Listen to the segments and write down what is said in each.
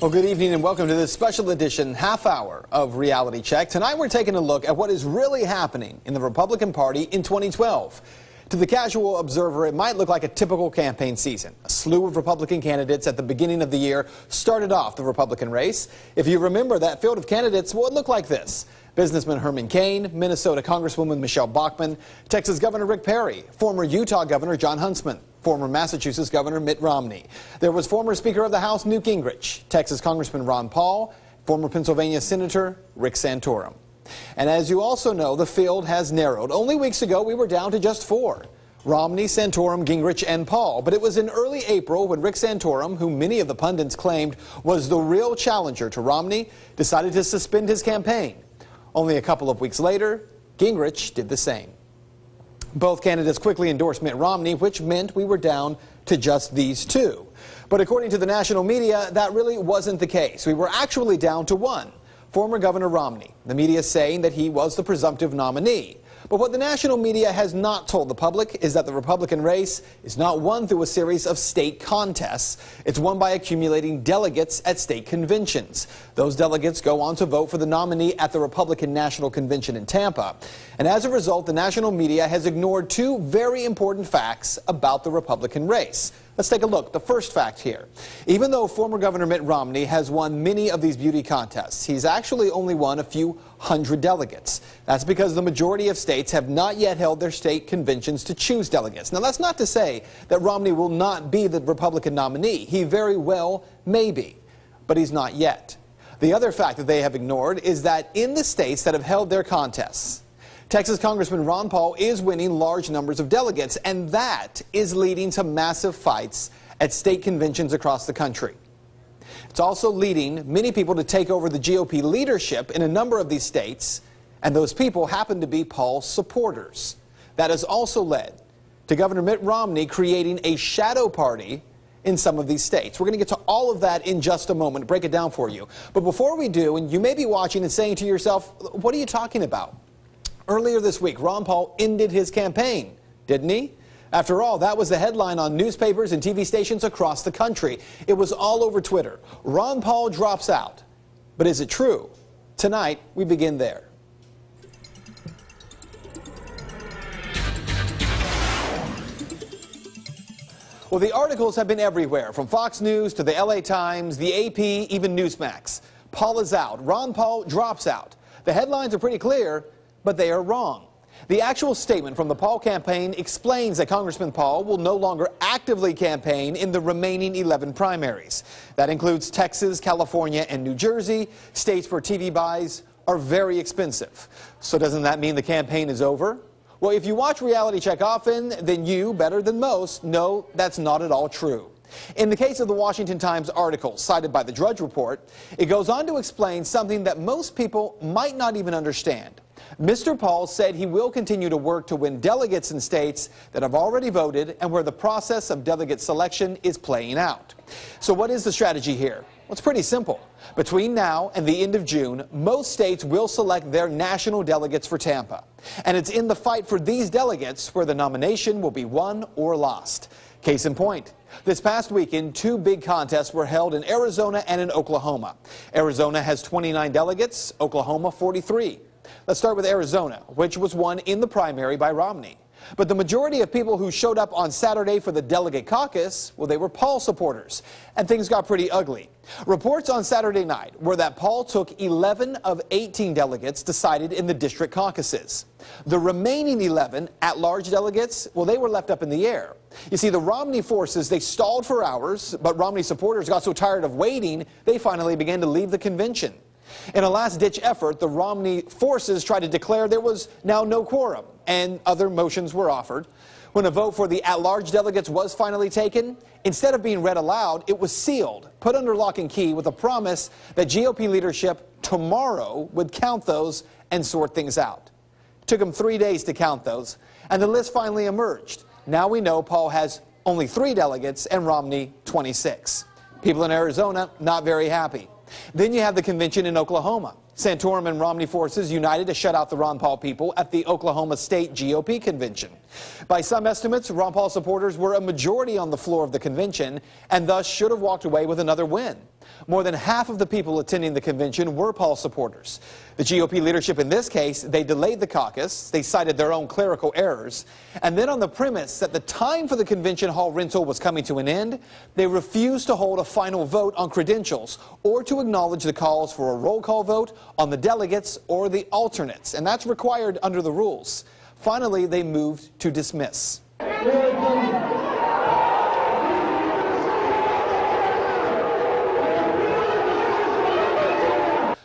Well, good evening and welcome to this special edition half hour of Reality Check. Tonight we're taking a look at what is really happening in the Republican Party in 2012. To the casual observer, it might look like a typical campaign season. A slew of Republican candidates at the beginning of the year started off the Republican race. If you remember, that field of candidates, well, it looked like this. Businessman Herman Cain, Minnesota Congresswoman Michelle Bachmann, Texas Governor Rick Perry, former Utah Governor Jon Huntsman, former Massachusetts Governor Mitt Romney. There was former Speaker of the House Newt Gingrich, Texas Congressman Ron Paul, former Pennsylvania Senator Rick Santorum. And as you also know, the field has narrowed. Only weeks ago, we were down to just four: Romney, Santorum, Gingrich, and Paul. But it was in early April when Rick Santorum, who many of the pundits claimed was the real challenger to Romney, decided to suspend his campaign. Only a couple of weeks later, Gingrich did the same. Both candidates quickly endorsed Mitt Romney, which meant we were down to just these two. But according to the national media, that really wasn't the case. We were actually down to one: former Governor Romney. The media saying that he was the presumptive nominee. But what the national media has not told the public is that the Republican race is not won through a series of state contests. It's won by accumulating delegates at state conventions. Those delegates go on to vote for the nominee at the Republican National Convention in Tampa. And as a result, the national media has ignored two very important facts about the Republican race. Let's take a look. The first fact here: even though former Governor Mitt Romney has won many of these beauty contests, he's actually only won a few hundred delegates. That's because the majority of states have not yet held their state conventions to choose delegates. Now, that's not to say that Romney will not be the Republican nominee. He very well may be, but he's not yet. The other fact that they have ignored is that in the states that have held their contests, Texas Congressman Ron Paul is winning large numbers of delegates, and that is leading to massive fights at state conventions across the country. It's also leading many people to take over the GOP leadership in a number of these states, and those people happen to be Paul's supporters. That has also led to Governor Mitt Romney creating a shadow party in some of these states. We're going to get to all of that in just a moment to break it down for you. But before we do, and you may be watching and saying to yourself, what are you talking about? Earlier this week, Ron Paul ended his campaign, didn't he? After all, that was the headline on newspapers and TV stations across the country. It was all over Twitter. Ron Paul drops out. But is it true? Tonight, we begin there. Well, the articles have been everywhere, from Fox News to the LA Times, the AP, even Newsmax. Paul is out. Ron Paul drops out. The headlines are pretty clear, but they are wrong. The actual statement from the Paul campaign explains that Congressman Paul will no longer actively campaign in the remaining 11 primaries. That includes Texas, California, and New Jersey, states where TV buys are very expensive. So doesn't that mean the campaign is over? Well, if you watch Reality Check often, then you, better than most, know that's not at all true. In the case of the Washington Times article cited by the Drudge Report, it goes on to explain something that most people might not even understand. Mr. Paul said he will continue to work to win delegates in states that have already voted and where the process of delegate selection is playing out. So what is the strategy here? Well, it's pretty simple. Between now and the end of June, most states will select their national delegates for Tampa. And it's in the fight for these delegates where the nomination will be won or lost. Case in point, this past weekend, two big contests were held in Arizona and in Oklahoma. Arizona has 29 delegates, Oklahoma 43. Let's start with Arizona, which was won in the primary by Romney. But the majority of people who showed up on Saturday for the delegate caucus, well, they were Paul supporters, and things got pretty ugly. Reports on Saturday night were that Paul took 11 of 18 delegates decided in the district caucuses. The remaining 11 at-large delegates, well, they were left up in the air. You see, the Romney forces, they stalled for hours, but Romney supporters got so tired of waiting, they finally began to leave the convention. In a last-ditch effort, the Romney forces tried to declare there was now no quorum, and other motions were offered. When a vote for the at-large delegates was finally taken, instead of being read aloud, it was sealed, put under lock and key with a promise that GOP leadership tomorrow would count those and sort things out. It took them 3 days to count those, and the list finally emerged. Now we know Paul has only 3 delegates and Romney 26. People in Arizona not very happy. Then you have the convention in Oklahoma. Santorum and Romney forces united to shut out the Ron Paul people at the Oklahoma State GOP convention. By some estimates, Ron Paul supporters were a majority on the floor of the convention and thus should have walked away with another win. More than half of the people attending the convention were Paul supporters. The GOP leadership in this case, they delayed the caucus. They cited their own clerical errors. And then on the premise that the time for the convention hall rental was coming to an end, they refused to hold a final vote on credentials or to acknowledge the calls for a roll call vote on the delegates or the alternates. And that's required under the rules. Finally, they moved to dismiss.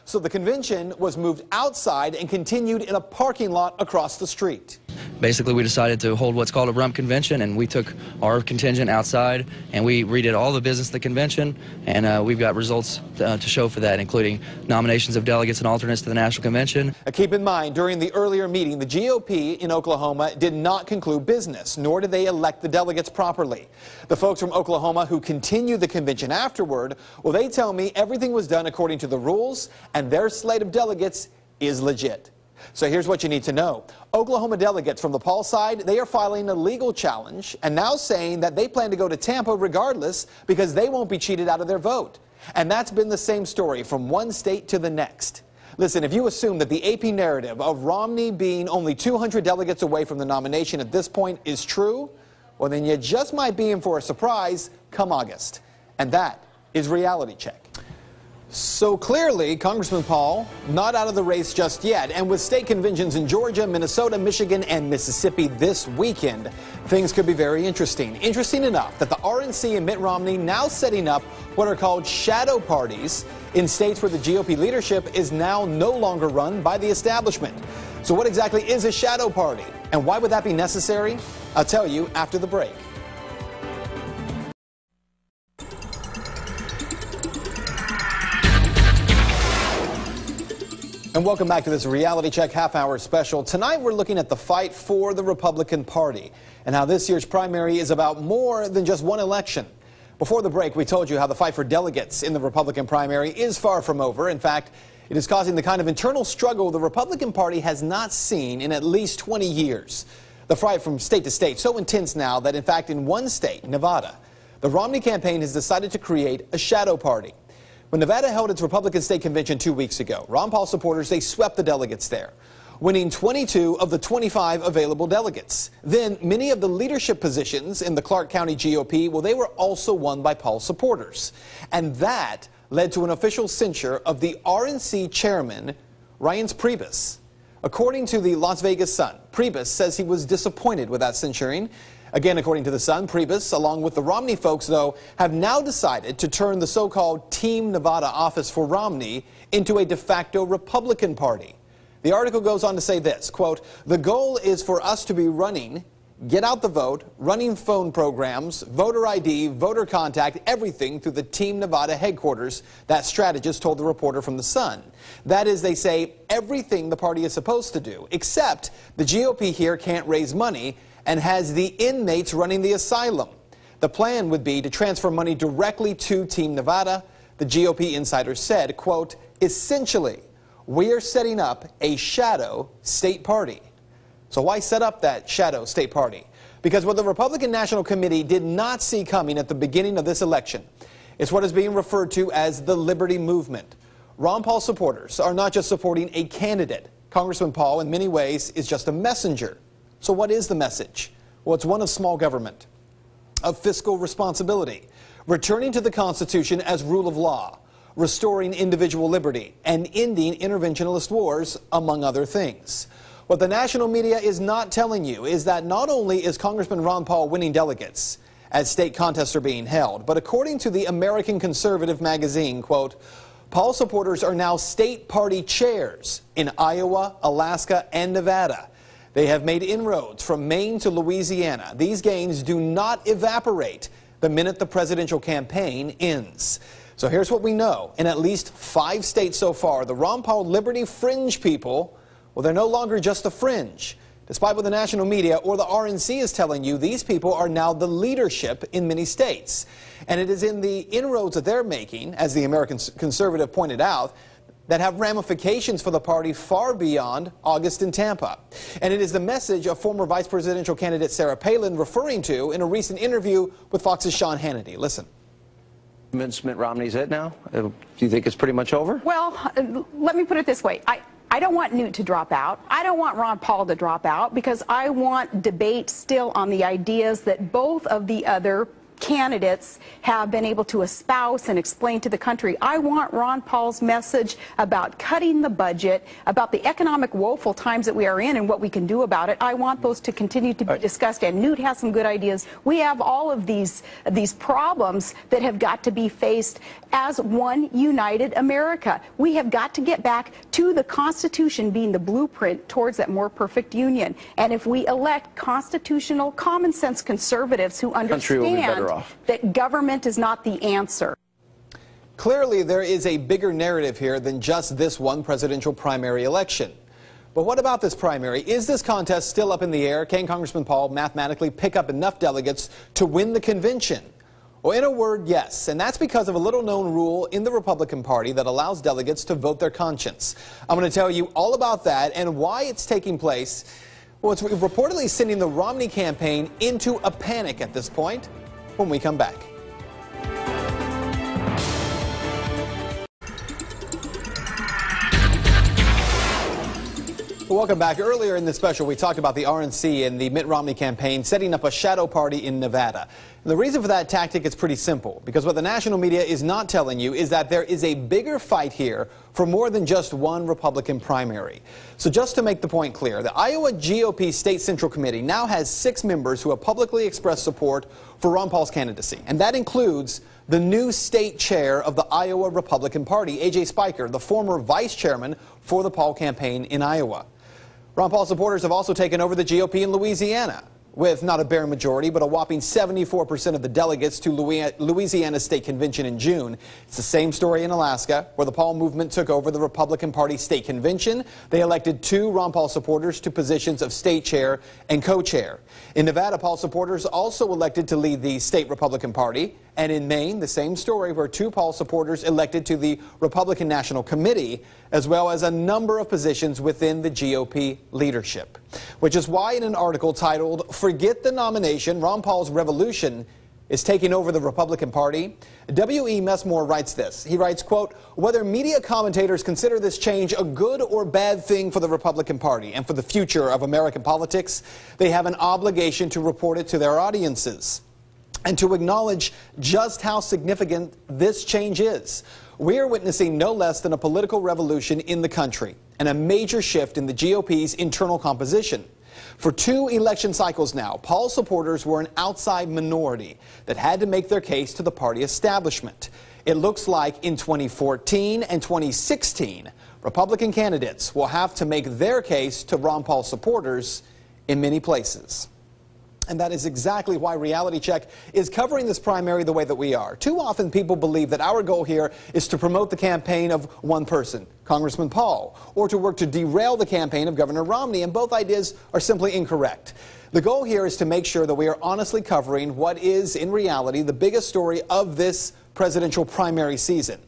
So the convention was moved outside and continued in a parking lot across the street. Basically, we decided to hold what's called a rump convention, and we took our contingent outside, and we redid all the business of the convention, and we've got results to show for that, including nominations of delegates and alternates to the National Convention. Keep in mind, during the earlier meeting, the GOP in Oklahoma did not conclude business, nor did they elect the delegates properly. The folks from Oklahoma who continued the convention afterward, well, they tell me everything was done according to the rules, and their slate of delegates is legit. So here's what you need to know. Oklahoma delegates from the Paul side, they are filing a legal challenge and now saying that they plan to go to Tampa regardless because they won't be cheated out of their vote. And that's been the same story from one state to the next. Listen, if you assume that the AP narrative of Romney being only 200 delegates away from the nomination at this point is true, well, then you just might be in for a surprise come August. And that is Reality Check. So clearly, Congressman Paul, not out of the race just yet. And with state conventions in Georgia, Minnesota, Michigan, and Mississippi this weekend, things could be very interesting. Interesting enough that the RNC and Mitt Romney now setting up what are called shadow parties in states where the GOP leadership is now no longer run by the establishment. So what exactly is a shadow party? And why would that be necessary? I'll tell you after the break. And welcome back to this Reality Check half-hour special. Tonight we're looking at the fight for the Republican Party and how this year's primary is about more than just one election. Before the break, we told you how the fight for delegates in the Republican primary is far from over. In fact, it is causing the kind of internal struggle the Republican Party has not seen in at least 20 years. The fight from state to state so intense now that, in fact, in one state, Nevada, the Romney campaign has decided to create a shadow party. When Nevada held its Republican state convention 2 weeks ago, Ron Paul supporters, they swept the delegates there, winning 22 of the 25 available delegates. Then many of the leadership positions in the Clark County GOP, well, they were also won by Paul supporters. And that led to an official censure of the RNC chairman, Reince Priebus. According to the Las Vegas Sun, Priebus says he was disappointed with that censuring. Again, according to the Sun, Priebus, along with the Romney folks, though, have now decided to turn the so-called Team Nevada office for Romney into a de facto Republican Party. The article goes on to say this, quote, "The goal is for us to be running, get out the vote, running phone programs, voter ID, voter contact, everything through the Team Nevada headquarters," that strategist told the reporter from the Sun. That is, they say, everything the party is supposed to do, except the GOP here can't raise money and has the inmates running the asylum. The plan would be to transfer money directly to Team Nevada. The GOP insider said, quote, "Essentially, we are setting up a shadow state party." So why set up that shadow state party? Because what the Republican National Committee did not see coming at the beginning of this election is what is being referred to as the Liberty Movement. Ron Paul supporters are not just supporting a candidate. Congressman Paul, in many ways, is just a messenger. So what is the message? Well, it's one of small government, of fiscal responsibility, returning to the Constitution as rule of law, restoring individual liberty, and ending interventionist wars, among other things. What the national media is not telling you is that not only is Congressman Ron Paul winning delegates as state contests are being held, but according to the American Conservative magazine, quote, Paul supporters are now state party chairs in Iowa, Alaska, and Nevada. They have made inroads from Maine to Louisiana. These gains do not evaporate the minute the presidential campaign ends. So here's what we know. In at least 5 states so far, the Ron Paul Liberty fringe people, well, they're no longer just the fringe. Despite what the national media or the RNC is telling you, these people are now the leadership in many states. And it is in the inroads that they're making, as the American Conservative pointed out, that have ramifications for the party far beyond August in Tampa. And it is the message of former vice presidential candidate Sarah Palin referring to in a recent interview with Fox's Sean Hannity. Listen. Mitt Romney's it now? Do you think it's pretty much over? Well, let me put it this way. I don't want Newt to drop out. I don't want Ron Paul to drop out, because I want debate still on the ideas that both of the other candidates have been able to espouse and explain to the country. I want Ron Paul's message about cutting the budget, about the economic woeful times that we are in and what we can do about it. I want those to continue to be discussed, and Newt has some good ideas. We have all of these problems that have got to be faced as one united America. We have got to get back to the Constitution being the blueprint towards that more perfect union. And if we elect constitutional, common sense conservatives who understand that government is not the answer. Clearly, there is a bigger narrative here than just this one presidential primary election. But what about this primary? Is this contest still up in the air? Can Congressman Paul mathematically pick up enough delegates to win the convention? Well, in a word, yes. And that's because of a little-known rule in the Republican Party that allows delegates to vote their conscience. I'm going to tell you all about that and why it's taking place. Well, it's reportedly sending the Romney campaign into a panic at this point. When we come back. Welcome back. Earlier in this special, we talked about the RNC and the Mitt Romney campaign setting up a shadow party in Nevada. And the reason for that tactic is pretty simple, because what the national media is not telling you is that there is a bigger fight here for more than just one Republican primary. So just to make the point clear, the Iowa GOP State Central Committee now has 6 members who have publicly expressed support for Ron Paul's candidacy. And that includes the new state chair of the Iowa Republican Party, A.J. Spiker, the former vice chairman for the Paul campaign in Iowa. Ron Paul supporters have also taken over the GOP in Louisiana, with not a bare majority, but a whopping 74% of the delegates to Louisiana's state convention in June. It's the same story in Alaska, where the Paul movement took over the Republican Party state convention. They elected 2 Ron Paul supporters to positions of state chair and co-chair. In Nevada, Paul supporters also elected to lead the state Republican Party. And in Maine, the same story, where 2 Paul supporters elected to the Republican National Committee, as well as a number of positions within the GOP leadership. Which is why in an article titled, "Forget the Nomination, Ron Paul's Revolution is Taking Over the Republican Party," W.E. Messmore writes this. He writes, quote, "Whether media commentators consider this change a good or bad thing for the Republican Party and for the future of American politics, they have an obligation to report it to their audiences and to acknowledge just how significant this change is. We are witnessing no less than a political revolution in the country and a major shift in the GOP's internal composition. For 2 election cycles now, Paul supporters were an outside minority that had to make their case to the party establishment. It looks like in 2014 and 2016, Republican candidates will have to make their case to Ron Paul supporters in many places." And that is exactly why Reality Check is covering this primary the way that we are. Too often people believe that our goal here is to promote the campaign of one person, Congressman Paul, or to work to derail the campaign of Governor Romney, and both ideas are simply incorrect. The goal here is to make sure that we are honestly covering what is, in reality, the biggest story of this presidential primary season.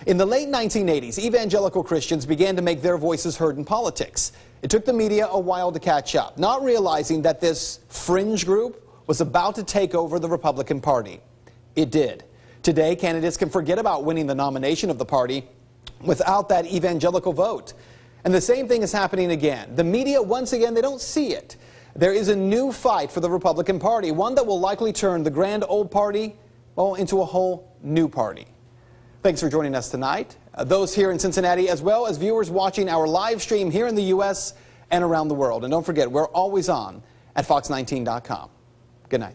In the late 1980s, evangelical Christians began to make their voices heard in politics. It took the media a while to catch up, not realizing that this fringe group was about to take over the Republican Party. It did. Today, candidates can forget about winning the nomination of the party without that evangelical vote. And the same thing is happening again. The media, once again, they don't see it. There is a new fight for the Republican Party, one that will likely turn the grand old party, well, into a whole new party. Thanks for joining us tonight. Those here in Cincinnati, as well as viewers watching our live stream here in the U.S. and around the world. And don't forget, we're always on at fox19.com. Good night.